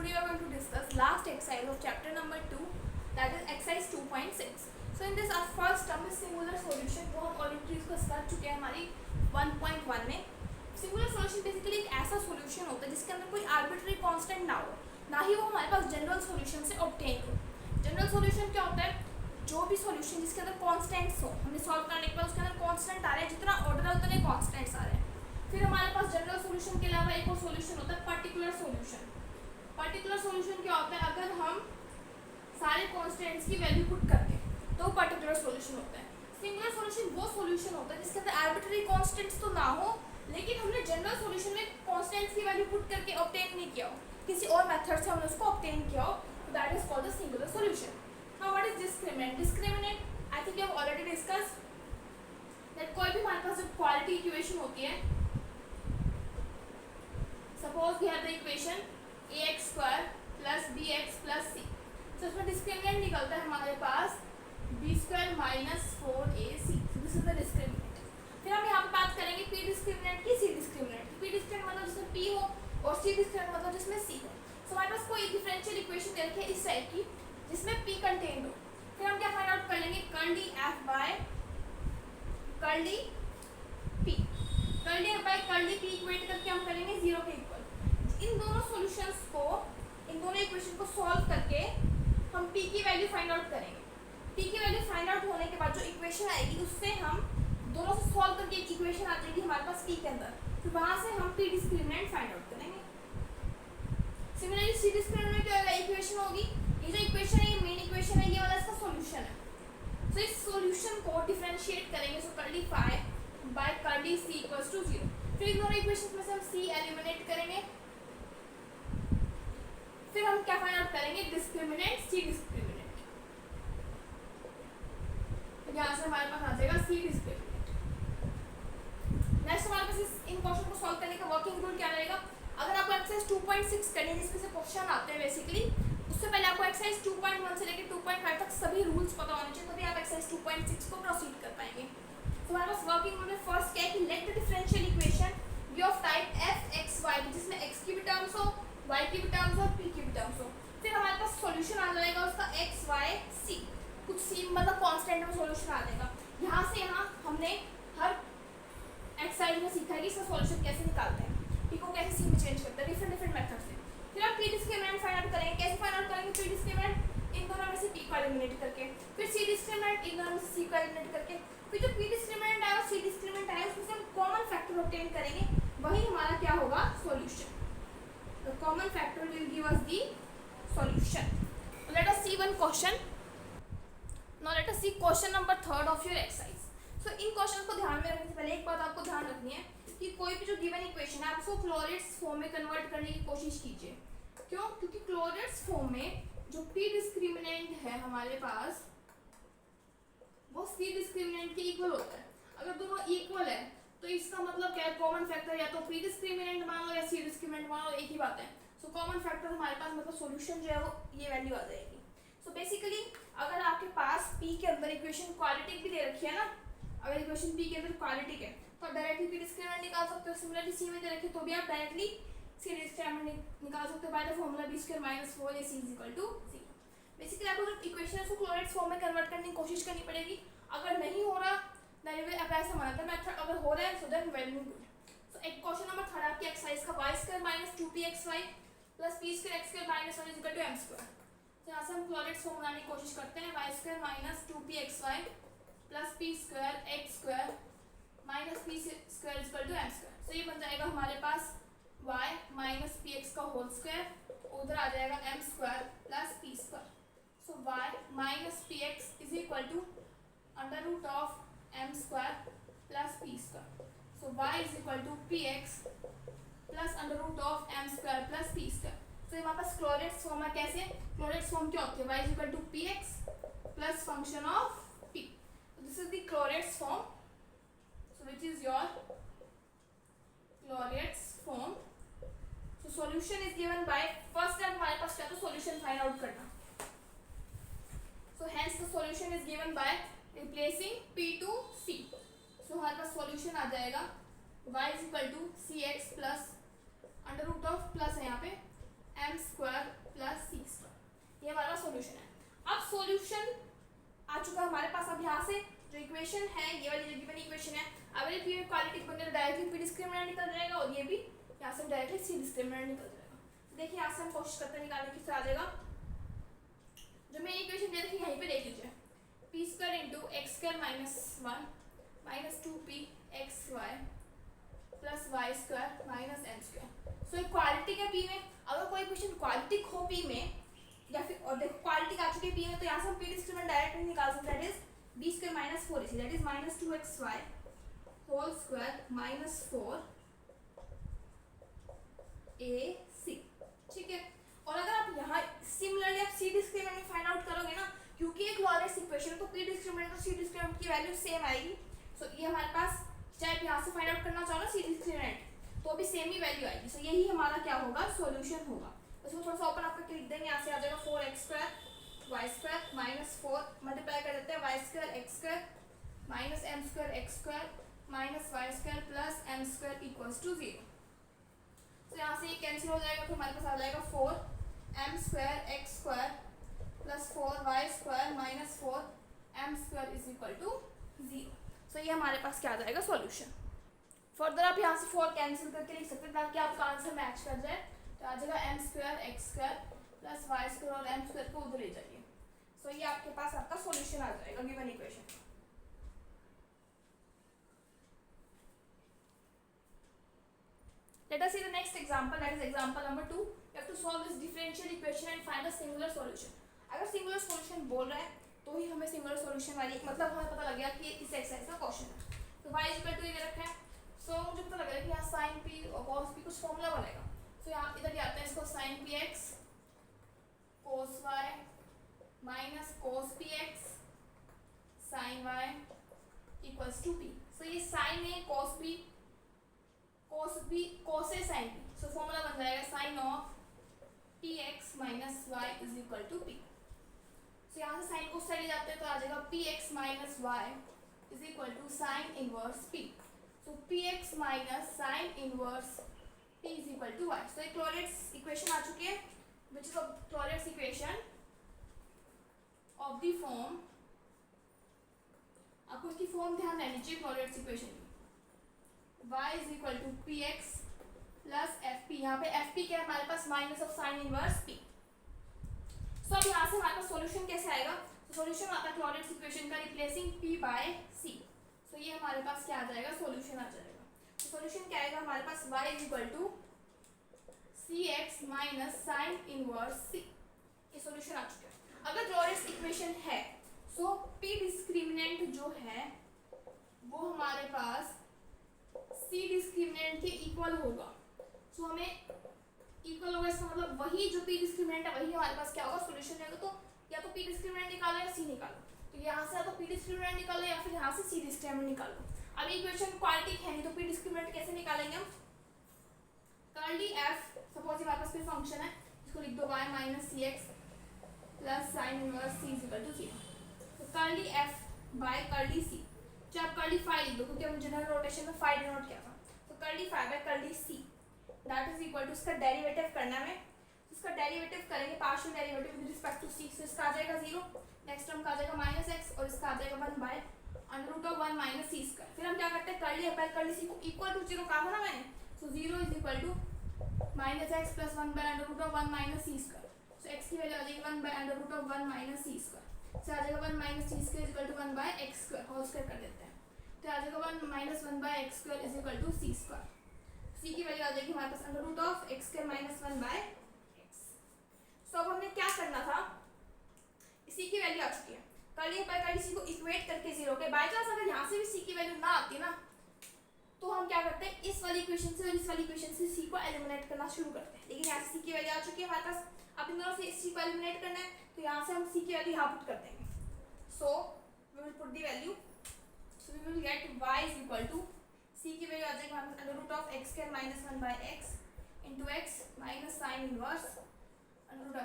today we are going to discuss last exercise of chapter number 2, that is exercise 2.6. So in this our first term is singular solution, वो हम already discuss कर चुके हैं हमारी 1.1 में. Singular solution basically एक ऐसा solution होता है जिसके अंदर कोई आर्बिट्ररी कांस्टेंट ना हो, ना ही वो हमारे पास जनरल सॉल्यूशन से ऑब्टेन हो. जनरल सॉल्यूशन क्या होता है? जो भी सॉल्यूशन जिसके अंदर कांस्टेंट्स हो, हमने सॉल्व करने के बाद उसके अंदर कांस्टेंट आ रहे हैं, जितना ऑर्डर है उतने कांस्टेंट्स आ रहे हैं. फिर हमारे पास जनरल सॉल्यूशन के अलावा एक और सॉल्यूशन होता है पर्टिकुलर सॉल्यूशन. पर्टिकुलर सॉल्यूशन क्या होता है? अगर हम सारे कांस्टेंट्स की वैल्यू पुट करके तो पर्टिकुलर सॉल्यूशन होता है. सिंगुलर सॉल्यूशन वो सॉल्यूशन होता है जिसके अंदर आर्बिट्ररी कांस्टेंट्स तो ना हो, लेकिन हमने जनरल सॉल्यूशन में कांस्टेंट्स की वैल्यू पुट करके ऑब्टेन नहीं किया हो, किसी और मेथड से हमने उसको ऑब्टेन किया हो, तो that is called the singular solution. Now what is discriminant? Discriminant I think you have already discussed that कोई भी हमारे पास जो क्वालिटी इक्वेशन होती है, suppose we have the equation ax square plus bx plus c. तो इसमें discriminant निकलता है हमारे पास b square minus 4ac. This is the discriminant. फिर हम यहाँ पे बात करेंगे p डिस्क्रिमिनेंट की, c डिस्क्रिमिनेंट की. p डिस्क्रिमिनेंट मतलब जिसमें p हो और c डिस्क्रिमिनेंट मतलब जिसमें c हो. सो हमारे पास कोई डिफरेंशियल इक्वेशन दे रखी है इस टाइप की जिसमें p कंटेन्ड हो. फिर हम क्या फाइंड आउट कर लेंगे? Curl d f by curl d p. Curl d f by curl d p equate करके हम करेंगे 0 के इक्वल. इन दोनों सॉल्यूशंस को, इन दोनों इक्वेशन को सॉल्व करके हम p की वैल्यू फाइंड आउट करेंगे. p की वैल्यू फाइंड आउट होने के बाद जो इक्वेशन आएगी उससे हम दोनों से सॉल्व करके एक इक्वेशन आ जाएगी हमारे पास p के अंदर. फिर वहां से हम p डिस्क्रिमिनेंट फाइंड आउट करेंगे. सिमिलरली c डिस्क्रिमिनेंट में क्या होगा? इक्वेशन होगी, ये जो इक्वेशन है ये मेन इक्वेशन है, ये वाला इसका सॉल्यूशन है. तो इस सॉल्यूशन को डिफरेंशिएट करेंगे. So curl d phi by curl d c equals to 0. फिर इन दोनों इक्वेशंस में से हम c एलिमिनेट करेंगे. फिर हम क्या फाइंड आउट करेंगे? Discriminant c discriminant. यहाँ से हमारे पास आ जाएगा c डिस्क्रिमिनेंट. नेक्स्ट हमारे पास इन क्वेश्चन को सॉल्व करने का वर्किंग रूल क्या रहेगा? अगर आपको एक्सरसाइज 2.6 करनी है जिसमें से क्वेश्चन आते हैं बेसिकली, उससे पहले आपको एक्सरसाइज 2.1 से लेकर 2.5 तक सभी रूल्स पता होने चाहिए, तभी आप एक्सरसाइज 2.6 को प्रोसीड कर पाएंगे. तो हमारे पास वर्किंग रूल में फर्स्ट क्या है कि let the differential equation be of type f(x,y) जिसमें x की भी टर्म्स हो, y की भी टर्म्स हो, p की भी टर्म्स हो. फिर हमारे पास सॉल्यूशन आ जाएगा उसका x, y, c. कुछ c मतलब कांस्टेंट में सॉल्यूशन आ जाएगा. यहाँ से यहाँ हमने हर एक्सरसाइज में सीखा है कि इसका सॉल्यूशन कैसे निकालते हैं, p को कैसे c में चेंज करते हैं डिफरेंट मेथड से. फिर आप p डिस्क्रिमिनेंट फाइंड आउट करेंगे. कैसे फाइंड आउट करेंगे? p डिस्क्रिमिनेंट इन दोनों में से p को एलिमिनेट करके, फिर c डिस्क्रिमिनेंट इन दोनों में से c को एलिमिनेट करके, फिर जो p डिस्क्रिमिनेंट आया और c डिस्क्रिमिनेंट आया उसमें से हम कॉमन फैक्टर ऑब्टेन करेंगे. वही हमारा क्या होगा? Solution. The common factor will give us the solution. Let us see one question. Now let us see question number 3 of your exercise. So in question को ध्यान में रखने से पहले एक बात आपको ध्यान रखनी है कि कोई भी जो गिवन इक्वेशन है आप उसको क्लोरेट्स फॉर्म में कन्वर्ट करने की कोशिश कीजिए. क्यों? क्योंकि क्लोरेट्स फॉर्म में जो p डिस्क्रिमिनेंट है हमारे पास वो c डिस्क्रिमिनेंट के इक्वल होता है. अगर दोनों इक्वल है तो इसका मतलब क्या है? कॉमन फैक्टर या तो p डिस्क्रिमिनेंट मान लो या c डिस्क्रिमिनेंट मान लो, एक ही बात है. सो कॉमन फैक्टर हमारे पास मतलब सॉल्यूशन जो है वो ये वैल्यू आ जाएगी. सो बेसिकली अगर आपके पास p के अंदर इक्वेशन क्वाड्रेटिक भी दे रखी है ना, अगर इक्वेशन p के अंदर क्वाड्रेटिक है तो आप डायरेक्टली p डिस्क्रिमिनेंट निकाल सकते हो. सिमिलरली c में दे रखी है तो भी आप डायरेक्टली c डिस्क्रिमिनेंट निकाल सकते हो by the formula b square minus 4ac is equal to 0. Basically आपको जो इक्वेशन को क्लोरेट्स फॉर्म में कन्वर्ट करने की कोशिश करनी पड़ेगी. अगर नहीं हो रहा then you will apply some other method. अगर हो रहा है so then very good. So एक क्वेश्चन नंबर 3 आपकी एक्सरसाइज का y square minus 2pxy plus p square x square minus 1 is equal to m square. तो यहाँ से हम क्लोरेट्स फॉर्म बनाने की कोशिश करते हैं. y square minus 2pxy plus p square x square minus p square is equal to m square. तो ये बन जाएगा हमारे पास y माइनस px का होल स्क्वायर, उधर आ जाएगा m square plus p square. So y minus px is equal to under root of m square plus p square. So y is equal to px plus under root of m square plus p square. तो हमारे पास क्लोरेट्स form है. कैसे? क्लोरेट्स form क्या होती है? y is equal to px plus function of p. This is the Clairaut's form. So which is your Clairaut's form. So solution is given by first step हमारे पास क्या? तो सॉल्यूशन फाइंड आउट करना. So hence the solution is given by replacing p to c. So हमारे पास solution आ जाएगा y is equal to c x plus under root of plus है यहाँ पे एम स्क्वायर प्लस सी स्क्वायर। ये हमारा सॉल्यूशन है। अब सॉल्यूशन आ चुका हमारे पास। अब यहाँ से जो इक्वेशन है, ये वाली जो गिवन इक्वेशन है, अगर पी में क्वालिटी बने तो डायरेक्टली पी डिस्क्रिमिनेंट निकल जाएगा, और ये भी यहाँ से डायरेक्टली सी डिस्क्रिमिनेंट निकल जाएगा। देखिए यहाँ से हम कोशिश करते हैं निकालने की, आ जाएगा जो मेन इक्वेशन दे रखी है यहीं पे देख लीजिए, p square into x square minus 1 minus 2p x y plus y square minus m square. So quality का पी में, अगर कोई क्वेश्चन क्वालिटी हो पी में, या फिर और देखो क्वालिटी आ चुकी है पी में, तो यहाँ से हम पी डिस्क्रिमिनेंट डायरेक्टली निकाल सकते हैं, that is b square minus 4ac, that is minus 2xy whole square minus 4ac। ठीक है। और अगर आप यहाँ सिमिलरली आप सी डिस्क्रिमिनेंट में फाइंड आउट करोगे ना, क्योंकि एक लॉरेंस इक्वेशन तो पी डिस्क्रिमिनेंट और सी डिस्क्रिमिनेंट की वैल्यू सेम आएगी। सो ये हमारे पास, चाहे आप यहाँ से फाइंड आउट करना चाहो ना सी डिस्क्रिमिनेंट, तो भी सेम ही वैल्यू आएगी। सो यही हमारा क्या होगा, सॉल्यूशन होगा। उसको थोड़ा सा ओपन आपको लिख देंगे, यहाँ से आ जाएगा 4x square y square minus 4 multiply कर देते हैं y square x square minus m square x square minus y square plus m square equals to 0। तो यहाँ से ये कैंसिल हो जाएगा, तो हमारे पास आ जाएगा 4m square x square plus 4y square minus 4m square is equal to 0। So ये हमारे पास क्या आ जाएगा, सॉल्यूशन। फर्दर आप यहाँ से 4 कैंसिल करके लिख सकते हैं ताकि आपका आंसर मैच कर जाए। तो आ जाएगा m square x square plus y square और एम स्क्वायर को उधर ले जाइए। सो ये आपके पास आपका सॉल्यूशन आ जाएगा given equation. Let us see the next example, that is example number 2. You have to solve this differential equation and find a singular solution. अगर singular solution बोल रहा है तो ही हमें singular solution वाली, मतलब हमें पता लग गया कि इस एक्सरसाइज का क्वेश्चन है। तो y इक्वल टू ये रखा है, सो मुझे पता लग रहा है कि यहाँ sin p और cos p कुछ फॉर्मूला बनेगा। सो यहाँ इधर क्या आता है, इसको sin px cos y minus cos px sin y equals to p। So ये sin है cos p cos है sin p, सो फॉर्मूला बन जाएगा sin of px minus y is equal to p। So यहाँ से sign को उस side ले जाते हैं तो आ जाएगा px minus y is equal to sine inverse p। So px minus sine inverse p is equal to y। So एक क्लोरेट्स इक्वेशन आ चुकी है, which is Clairaut's equation of the form, आपको इसकी फॉर्म ध्यान रहनी चाहिए क्लोरेट्स इक्वेशन की, y is equal to p x plus f p. यहाँ पे एफ पी क्या है हमारे पास, minus of sine inverse p। So अब यहाँ से हमारे पास सॉल्यूशन कैसे आएगा, तो सॉल्यूशन आता है क्लोरेट्स इक्वेशन का रिप्लेसिंग p बाय c। सो ये हमारे पास क्या आ जाएगा, सॉल्यूशन आ जाएगा। तो सॉल्यूशन क्या आएगा हमारे पास, y is equal to c x minus sine inverse c। ये सॉल्यूशन आ चुका है। अगर क्लोरेट्स इक्वेशन है सो p डिस्क्रिमिनेंट जो है वो हमारे पास सी डिस्क्रिमिनेंट के इक्वल होगा। सो हमें इक्वल होगा, इसका मतलब वही जो पी डिस्क्रिमिनेंट है वही हमारे पास क्या होगा, सॉल्यूशन रहेगा। तो या तो पी डिस्क्रिमिनेंट निकालो या सी निकालो, तो यहाँ से या तो पी डिस्क्रिमिनेंट निकालो या फिर यहाँ से सी डिस्क्रिमिनेंट निकालो। अब इक्वेशन क्वालिटी है नहीं तो पी डिस्क्रिमिनेंट कैसे निकालेंगे हम, कर्ली एफ, सपोज हमारे पास कोई फंक्शन है, इसको लिख दो y minus c x plus sine inverse c is equal to 0। तो curly f by curly c, चाहे आप कर्ली फाई लिख दो क्योंकि हम जनरल नोटेशन में फाई डिनोट किया था। तो curly phi by curly c that is equal to, इसका डेरिवेटिव करना है, इसका डेरिवेटिव करेंगे partial derivative with respect to c. So इसका आ जाएगा 0, नेक्स्ट टर्म का आ जाएगा माइनस एक्स और इसका आ जाएगा 1 by under root of 1 minus c square. फिर हम क्या करते हैं, curly f by curly c को इक्वल टू 0 कहा था ना मैंने, so 0 is equal to minus x plus 1 by under root of 1 minus c square. So x की वैल्यू आ जाएगी 1 by under root of 1 minus c square, से आ जाएगा 1 minus c square is equal to 1 by X square whole square कर देते हैं। तो आ जाएगा 1 minus 1 by X square is equal to C square. C की वैल्यू आ जाएगी हमारे पास under root of x square minus 1 by X. So अब हमने क्या करना था, सी की वैल्यू आ चुकी है, कर्ली बाय कर्ली सी को इक्वेट करके 0 के बाय चांस अगर यहाँ से भी सी की वैल्यू ना आती ना तो हम क्या करते हैं, इस वाली इक्वेशन से और इस वाली इक्वेशन से सी को एलिमिनेट करना शुरू करते हैं। लेकिन यहाँ से सी की वैल्यू आ चुकी है हमारे पास, अब इन दोनों से सी को एलिमिनेट करना है तो यहाँ से हम सी की वैल्यू यहाँ पुट कर देंगे। So we will put the value, so we will get y is equal to c की वैल्यू आ जाएगी हमारे पास under root of x square minus 1 by x into x minus sine inverse under root